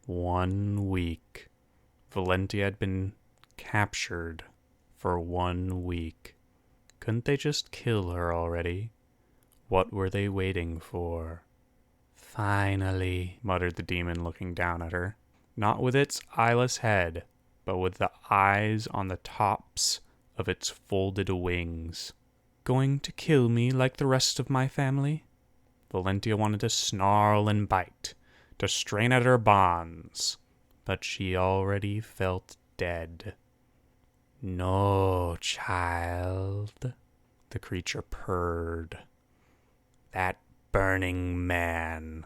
1 week. Valentia had been captured for 1 week. Couldn't they just kill her already? What were they waiting for? Finally, muttered the demon, looking down at her. Not with its eyeless head, but with the eyes on the tops of its folded wings. Going to kill me like the rest of my family? Valentia wanted to snarl and bite, to strain at her bonds, but she already felt dead. No, child, the creature purred. That burning man,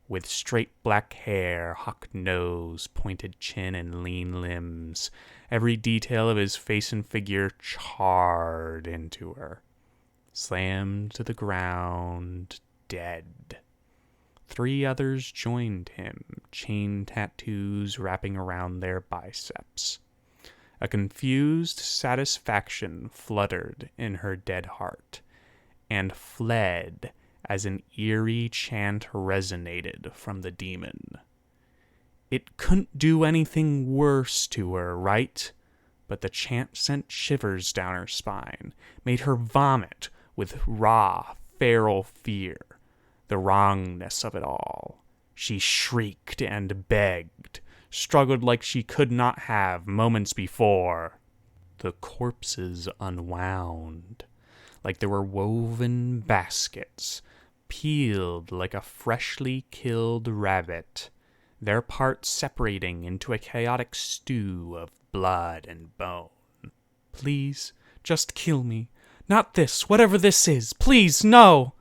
with straight black hair, hawk nose, pointed chin, and lean limbs, every detail of his face and figure charred into her, slammed to the ground, dead. 3 others joined him, chain tattoos wrapping around their biceps. A confused satisfaction fluttered in her dead heart, and fled as an eerie chant resonated from the demon. It couldn't do anything worse to her, right? But the chant sent shivers down her spine, made her vomit with raw, feral fear. The wrongness of it all. She shrieked and begged, struggled like she could not have moments before. The corpses unwound, like there were woven baskets, peeled like a freshly killed rabbit, their parts separating into a chaotic stew of blood and bone. Please, just kill me. Not this, whatever this is. Please, no!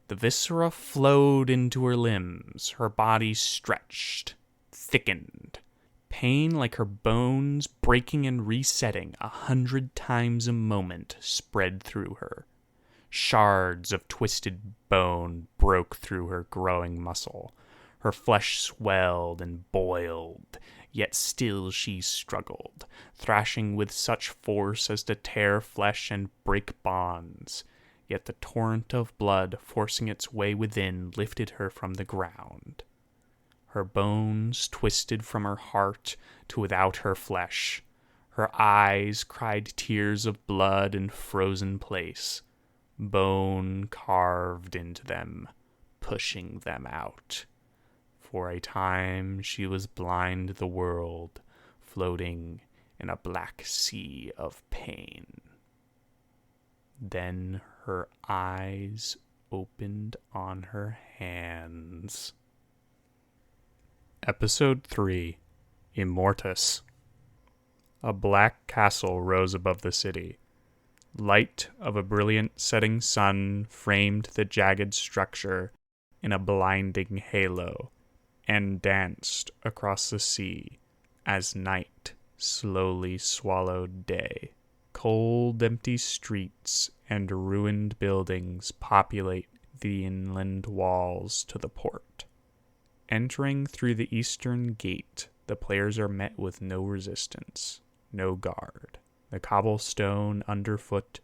The viscera flowed into her limbs, her body stretched, thickened. Pain like her bones breaking and resetting 100 times a moment spread through her. Shards of twisted bone broke through her growing muscle. Her flesh swelled and boiled, yet still she struggled, thrashing with such force as to tear flesh and break bonds. Yet the torrent of blood forcing its way within lifted her from the ground. Her bones twisted from her heart to without her flesh. Her eyes cried tears of blood in frozen place. Bone carved into them, pushing them out. For a time she was blind to the world, floating in a black sea of pain. Then her eyes opened on her hands. Episode 3, Immortous. A black castle rose above the city. Light of a brilliant setting sun framed the jagged structure in a blinding halo and danced across the sea as night slowly swallowed day. Cold, empty streets and ruined buildings populate the inland walls to the port. Entering through the eastern gate, the players are met with no resistance, no guard. The cobblestone underfoot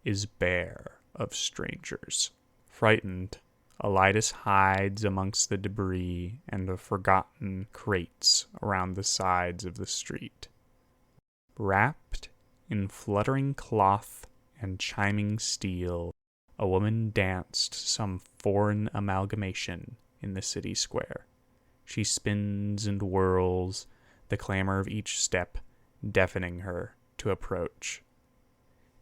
is bare of strangers. Frightened, Elidas hides amongst the debris and the forgotten crates around the sides of the street. Wrapped in fluttering cloth and chiming steel, a woman danced some foreign amalgamation in the city square. She spins and whirls, the clamor of each step deafening her to approach.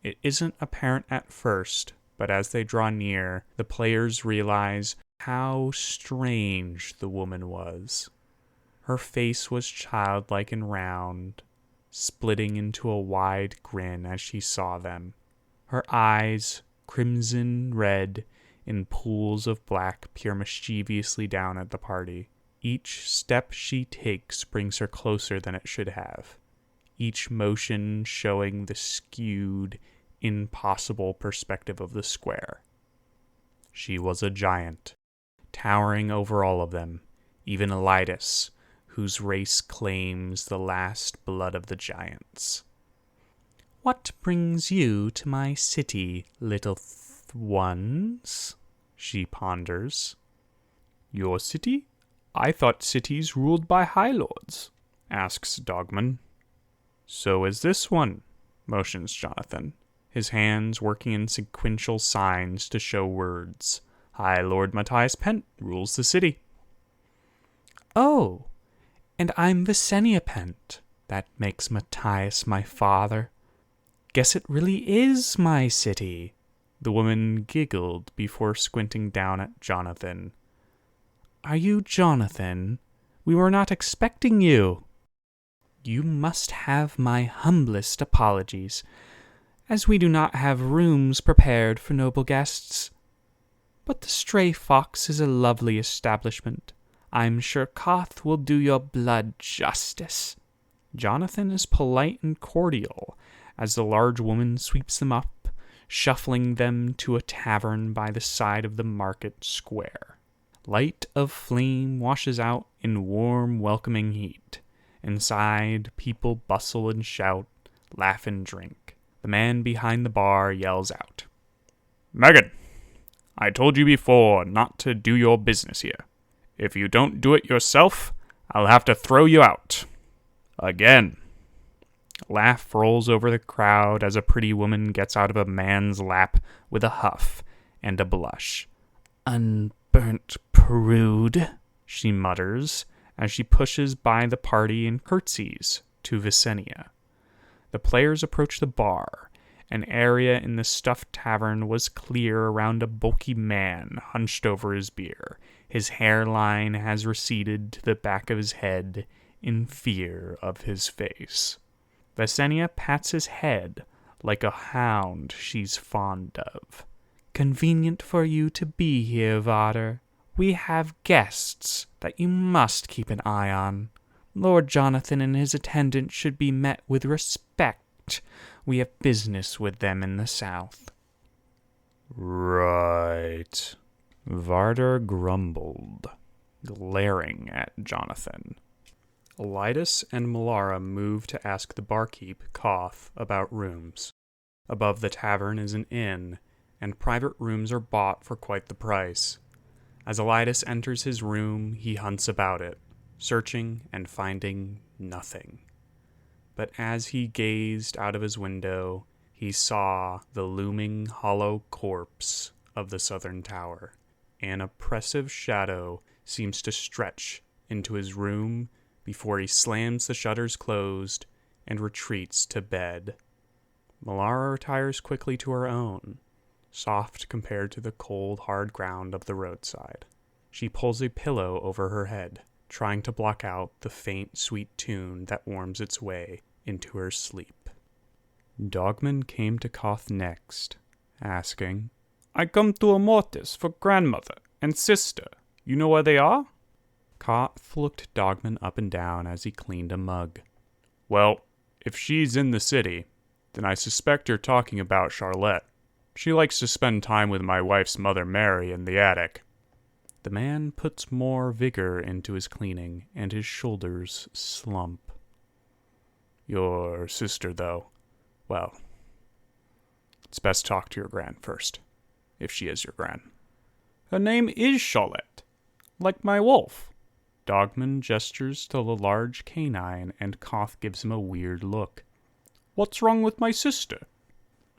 It isn't apparent at first, but as they draw near, the players realize how strange the woman was. Her face was childlike and round, splitting into a wide grin as she saw them. Her eyes, crimson red, in pools of black, peer mischievously down at the party. Each step she takes brings her closer than it should have, each motion showing the skewed, impossible perspective of the square. She was a giant, towering over all of them, even Elidas, whose race claims the last blood of the giants. "What brings you to my city, little ones?" she ponders. "Your city? I thought cities ruled by high lords, asks Dogman. So is this one, motions Jonathan, his hands working in sequential signs to show words. High Lord Matthias Pent rules the city. Oh, and I'm Visenia Pent. That makes Matthias my father. Guess it really is my city. The woman giggled before squinting down at Jonathan. Are you Jonathan? We were not expecting you. You must have my humblest apologies, as we do not have rooms prepared for noble guests. But the Stray Fox is a lovely establishment. I'm sure Koth will do your blood justice. Jonathan is polite and cordial, as the large woman sweeps them up, shuffling them to a tavern by the side of the market square. Light of flame washes out in warm, welcoming heat. Inside, people bustle and shout, laugh and drink. The man behind the bar yells out, Megan, I told you before not to do your business here. If you don't do it yourself, I'll have to throw you out. Again. A laugh rolls over the crowd as a pretty woman gets out of a man's lap with a huff and a blush. Unburnt prude, she mutters, as she pushes by the party and curtsies to Visenia. The players approach the bar. An area in the stuffed tavern was clear around a bulky man hunched over his beer. His hairline has receded to the back of his head in fear of his face. Visenia pats his head like a hound she's fond of. Convenient for you to be here, Varder. We have guests that you must keep an eye on. Lord Jonathan and his attendant should be met with respect. We have business with them in the south. Right. Varder grumbled, glaring at Jonathan. Elidus and Melara move to ask the barkeep, Koth, about rooms. Above the tavern is an inn, and private rooms are bought for quite the price. As Elidus enters his room, he hunts about it, searching and finding nothing. But as he gazed out of his window, he saw the looming hollow corpse of the southern tower. An oppressive shadow seems to stretch into his room before he slams the shutters closed and retreats to bed. Melara retires quickly to her own, soft compared to the cold, hard ground of the roadside. She pulls a pillow over her head, trying to block out the faint, sweet tune that warms its way into her sleep. Dogman came to Koth next, asking, I come to Immortous for grandmother and sister. You know where they are? Koth looked Dogman up and down as he cleaned a mug. Well, if she's in the city, then I suspect you're talking about Charlotte. She likes to spend time with my wife's mother Mary in the attic. The man puts more vigor into his cleaning, and his shoulders slump. Your sister, though, well, it's best talk to your gran first, if she is your gran. Her name is Charlotte, like my wolf. Dogman gestures to the large canine, and Koth gives him a weird look. What's wrong with my sister?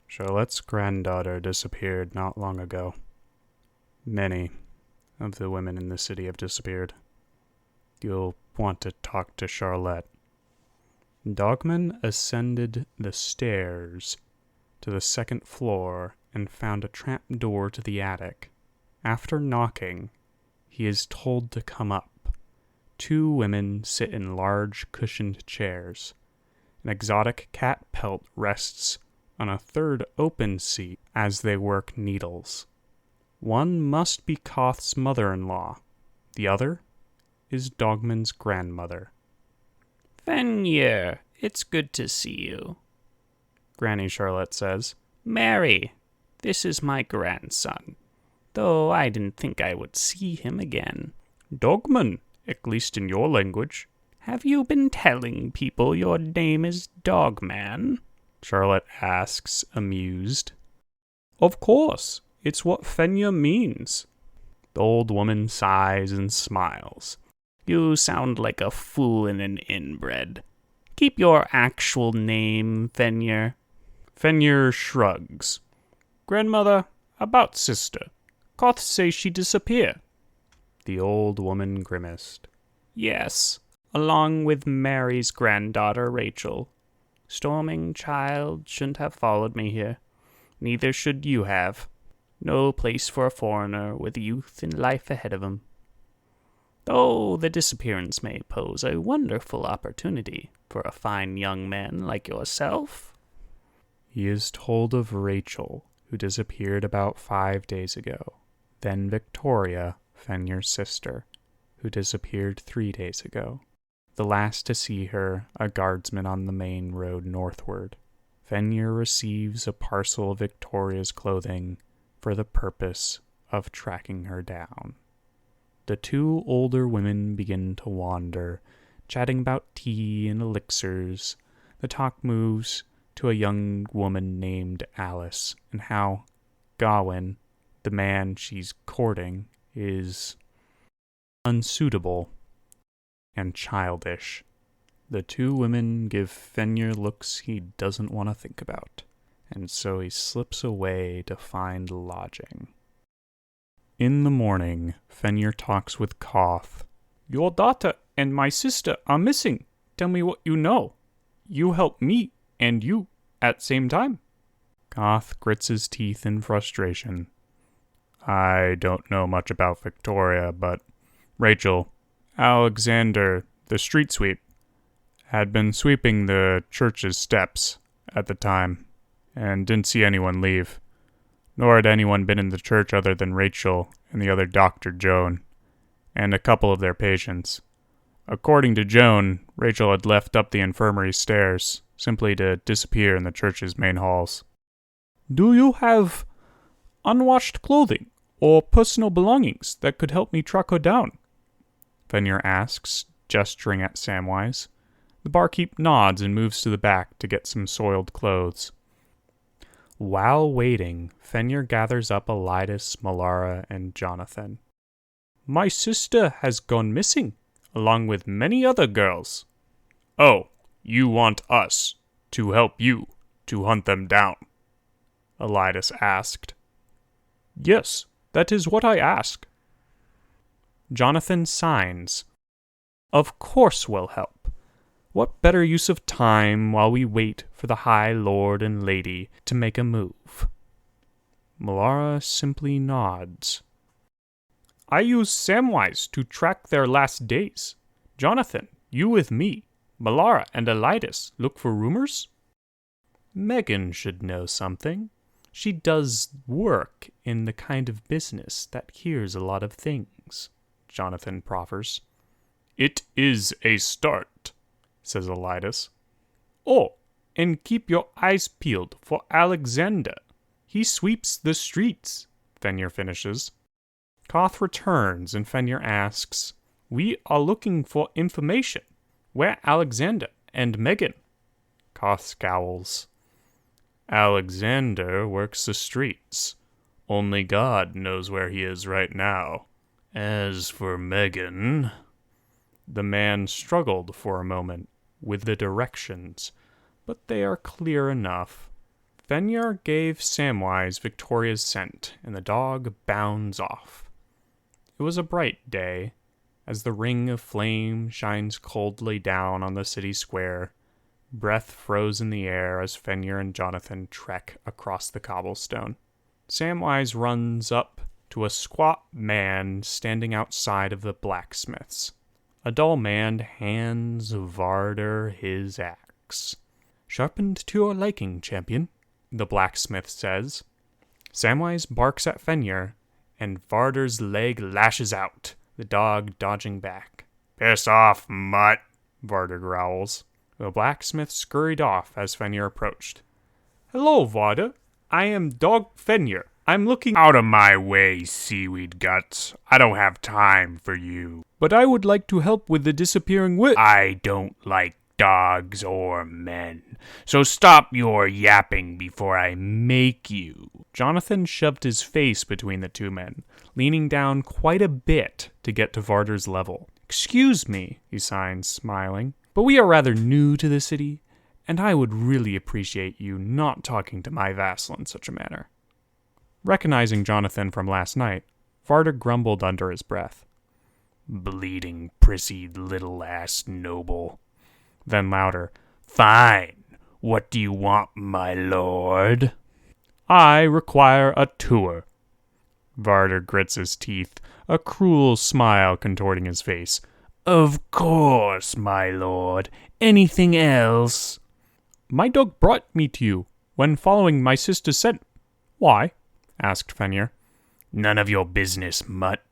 Charlotte's granddaughter disappeared not long ago. Many of the women in the city have disappeared. You'll want to talk to Charlotte. Dogman ascended the stairs to the second floor and found a trap door to the attic. After knocking, he is told to come up. Two women sit in large cushioned chairs. An exotic cat pelt rests on a third open seat as they work needles. One must be Koth's mother-in-law. The other is Dogman's grandmother. Fenrir, it's good to see you, Granny Charlotte says. Mary, this is my grandson, though I didn't think I would see him again. Dogman, at least in your language. Have you been telling people your name is Dogman? Charlotte asks, amused. Of course, it's what Fenrir means. The old woman sighs and smiles. You sound like a fool and an inbred. Keep your actual name, Fenrir. Fenrir shrugs. Grandmother, about sister. Koth say she disappear. The old woman grimaced. Yes, along with Mary's granddaughter, Rachel. Storming child shouldn't have followed me here. Neither should you have. No place for a foreigner with youth and life ahead of him. Though the disappearance may pose a wonderful opportunity for a fine young man like yourself. He is told of Rachel, who disappeared about 5 days ago. Then Victoria, Fenrir's sister, who disappeared 3 days ago. The last to see her, a guardsman on the main road northward. Fenrir receives a parcel of Victoria's clothing for the purpose of tracking her down. The two older women begin to wander, chatting about tea and elixirs. The talk moves to a young woman named Alice, and how Gawain, the man she's courting, is unsuitable and childish. The two women give Fenrir looks he doesn't want to think about, and so he slips away to find lodging. In the morning, Fenrir talks with Koth. Your daughter and my sister are missing. Tell me what you know. You help me and you at same time. Koth grits his teeth in frustration. I don't know much about Victoria, but Rachel, Alexander, the street sweep, had been sweeping the church's steps at the time, and didn't see anyone leave. Nor had anyone been in the church other than Rachel and the other Dr. Joan, and a couple of their patients. According to Joan, Rachel had left up the infirmary stairs, simply to disappear in the church's main halls. Do you have unwashed clothing or personal belongings that could help me track her down? Fenrir asks, gesturing at Samwise. The barkeep nods and moves to the back to get some soiled clothes. While waiting, Fenrir gathers up Elidis, Malara, and Jonathan. My sister has gone missing, along with many other girls. Oh, you want us to help you to hunt them down? Elidis asked. Yes, that is what I ask. Jonathan signs. Of course we'll help. What better use of time while we wait for the High Lord and Lady to make a move? Malara simply nods. I use Samwise to track their last days. Jonathan, you with me. Malara and Elidis look for rumors? Megan should know something. She does work in the kind of business that hears a lot of things, Jonathan proffers. It is a start, says Elidis. Oh, and keep your eyes peeled for Alexander. He sweeps the streets, Fenrir finishes. Koth returns and Fenrir asks, We are looking for information. Where Alexander and Megan? Koth scowls. Alexander works the streets. Only God knows where he is right now. As for Megan... The man struggled for a moment with the directions, but they are clear enough. Fenrir gave Samwise Victoria's scent, and the dog bounds off. It was a bright day, as the ring of flame shines coldly down on the city square. Breath froze in the air as Fenrir and Jonathan trek across the cobblestone. Samwise runs up to a squat man standing outside of the blacksmith's. A dull man hands Varder his axe. Sharpened to your liking, champion, the blacksmith says. Samwise barks at Fenrir, and Varder's leg lashes out, the dog dodging back. Piss off, mutt, Varder growls. The blacksmith scurried off as Fenrir approached. Hello, Varder. I am Dog Fenrir. I'm looking out of my way, seaweed guts. I don't have time for you. But I would like to help with the disappearing witch. I don't like dogs or men. So stop your yapping before I make you. Jonathan shoved his face between the two men, leaning down quite a bit to get to Varder's level. Excuse me, he sighed, smiling, but we are rather new to the city, and I would really appreciate you not talking to my vassal in such a manner. Recognizing Jonathan from last night, Varder grumbled under his breath. Bleeding, prissy little ass noble. Then louder, Fine. What do you want, my lord? I require a tour. Varder grits his teeth, a cruel smile contorting his face. Of course, my lord. Anything else? My dog brought me to you when following my sister's scent. Why? Asked Fenrir. None of your business, mutt.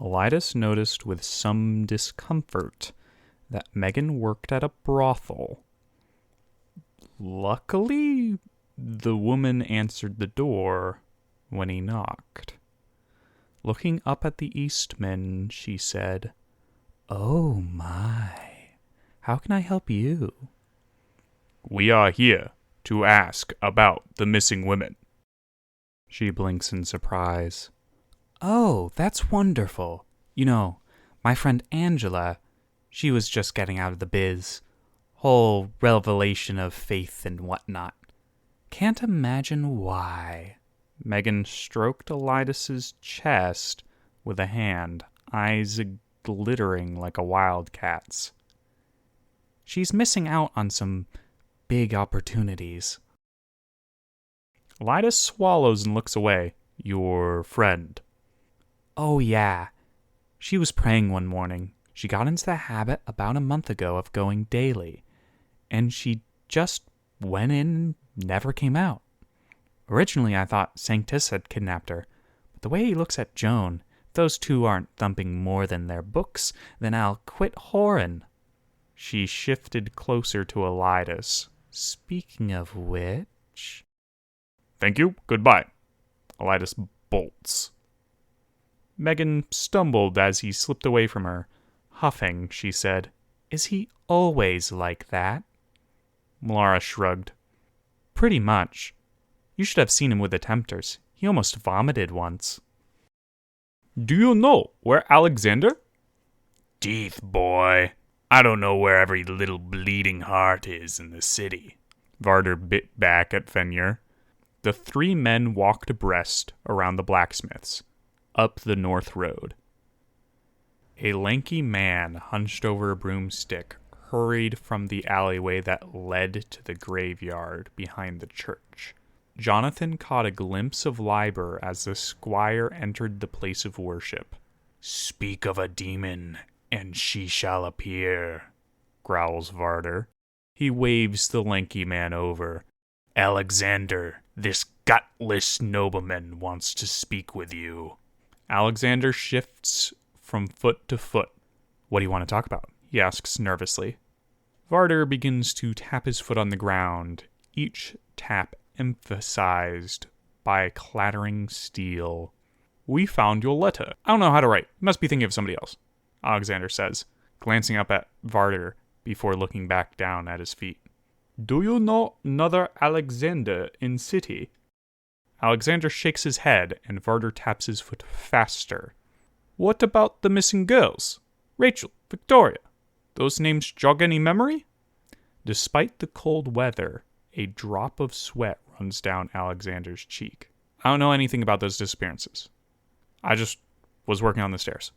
Elidas noticed with some discomfort that Megan worked at a brothel. Luckily, the woman answered the door when he knocked. Looking up at the Eastman, she said, Oh my, how can I help you? We are here to ask about the missing women. She blinks in surprise. Oh, that's wonderful. You know, my friend Angela, she was just getting out of the biz. Whole revelation of faith and whatnot. Can't imagine why. Megan stroked Elidas's chest with a hand, eyes glittering like a wildcat's. She's missing out on some big opportunities. Elidas swallows and looks away. Your friend. Oh yeah. She was praying one morning. She got into the habit about a month ago of going daily. And she just went in and never came out. Originally I thought Sanctus had kidnapped her. But the way he looks at Joan, if those two aren't thumping more than their books, then I'll quit whoring. She shifted closer to Elidas. Speaking of which... Thank you. Goodbye. Elidas bolts. Megan stumbled as he slipped away from her. Huffing, she said, Is he always like that? Melara shrugged. Pretty much. You should have seen him with the Tempters. He almost vomited once. Do you know where Alexander? Teeth, boy. I don't know where every little bleeding heart is in the city. Varder bit back at Fenrir. The three men walked abreast around the blacksmiths, up the north road. A lanky man hunched over a broomstick hurried from the alleyway that led to the graveyard behind the church. Jonathan caught a glimpse of Liber as the squire entered the place of worship. Speak of a demon, and she shall appear, growls Varder. He waves the lanky man over. Alexander, this gutless nobleman wants to speak with you. Alexander shifts from foot to foot. What do you want to talk about? He asks nervously. Varder begins to tap his foot on the ground, each tap emphasized by a clattering steel. We found your letter. I don't know how to write. You must be thinking of somebody else, Alexander says, glancing up at Varder before looking back down at his feet. Do you know another Alexander in city? Alexander shakes his head, and Varder taps his foot faster. What about the missing girls? Rachel, Victoria. Those names jog any memory? Despite the cold weather, a drop of sweat runs down Alexander's cheek. I don't know anything about those disappearances. I just was working on the stairs.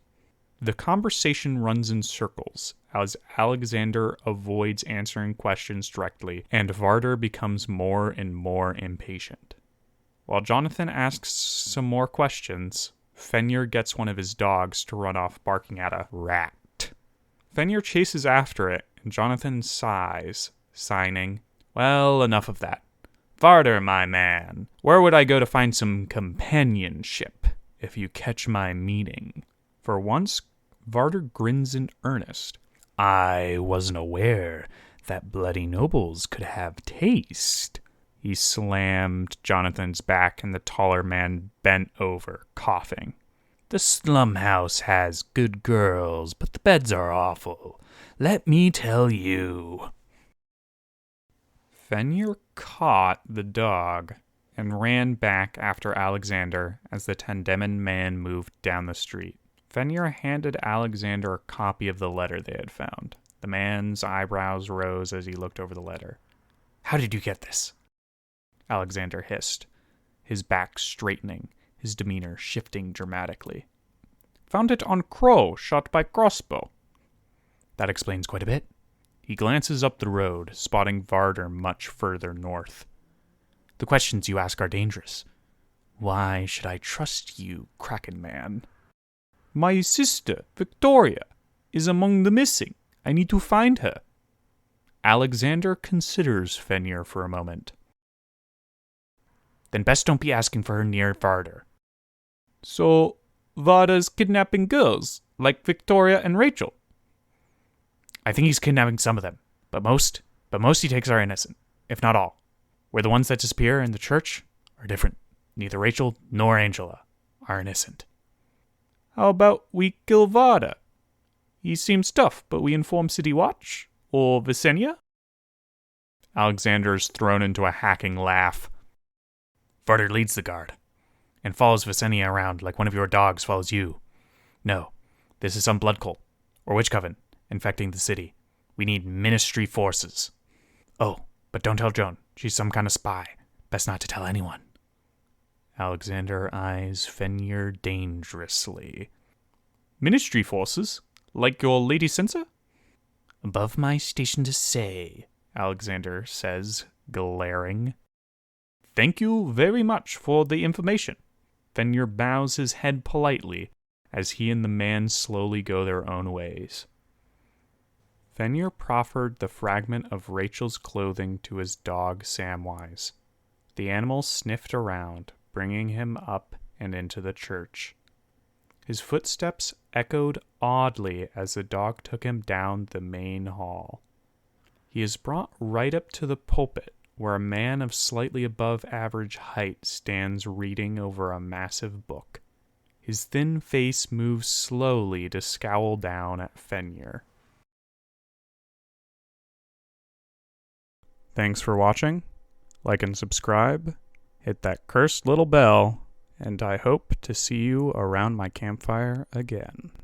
The conversation runs in circles as Alexander avoids answering questions directly, and Varder becomes more and more impatient. While Jonathan asks some more questions, Fenrir gets one of his dogs to run off barking at a rat. Fenrir chases after it, and Jonathan sighs, signing, Well, enough of that. Varder, my man, where would I go to find some companionship, if you catch my meaning? For once, Varder grins in earnest. I wasn't aware that bloody nobles could have taste. He slammed Jonathan's back, and the taller man bent over, coughing. The slum house has good girls, but the beds are awful. Let me tell you. Fenrir caught the dog and ran back after Alexander as the Tandeman man moved down the street. Fenrir handed Alexander a copy of the letter they had found. The man's eyebrows rose as he looked over the letter. "How did you get this?" Alexander hissed, his back straightening, his demeanor shifting dramatically. "Found it on crow, shot by crossbow." "That explains quite a bit." He glances up the road, spotting Varder much further north. "The questions you ask are dangerous. Why should I trust you, Kraken Man?" "My sister, Victoria, is among the missing. I need to find her." Alexander considers Fenrir for a moment. "Then best don't be asking for her near Varder." "So, Varder's kidnapping girls, like Victoria and Rachel?" "I think he's kidnapping some of them, but most he takes are innocent, if not all. Where the ones that disappear in the church are different. Neither Rachel nor Angela are innocent." "How about we kill Varder? He seems tough, but we inform City Watch? Or Visenya?" Alexander's thrown into a hacking laugh. "Varder leads the guard, and follows Visenya around like one of your dogs follows you. No, this is some blood cult, or witch coven, infecting the city. We need ministry forces. Oh, but don't tell Joan. She's some kind of spy. Best not to tell anyone." Alexander eyes Fenrir dangerously. "Ministry forces? Like your lady censor?" "Above my station to say," Alexander says, glaring. "Thank you very much for the information." Fenrir bows his head politely as he and the man slowly go their own ways. Fenrir proffered the fragment of Rachel's clothing to his dog Samwise. The animal sniffed around, bringing him up and into the church. His footsteps echoed oddly as the dog took him down the main hall. He is brought right up to the pulpit, where a man of slightly above average height stands reading over a massive book. His thin face moves slowly to scowl down at Fenrir. Thanks for watching. Like and subscribe. Hit that cursed little bell. And I hope to see you around my campfire again.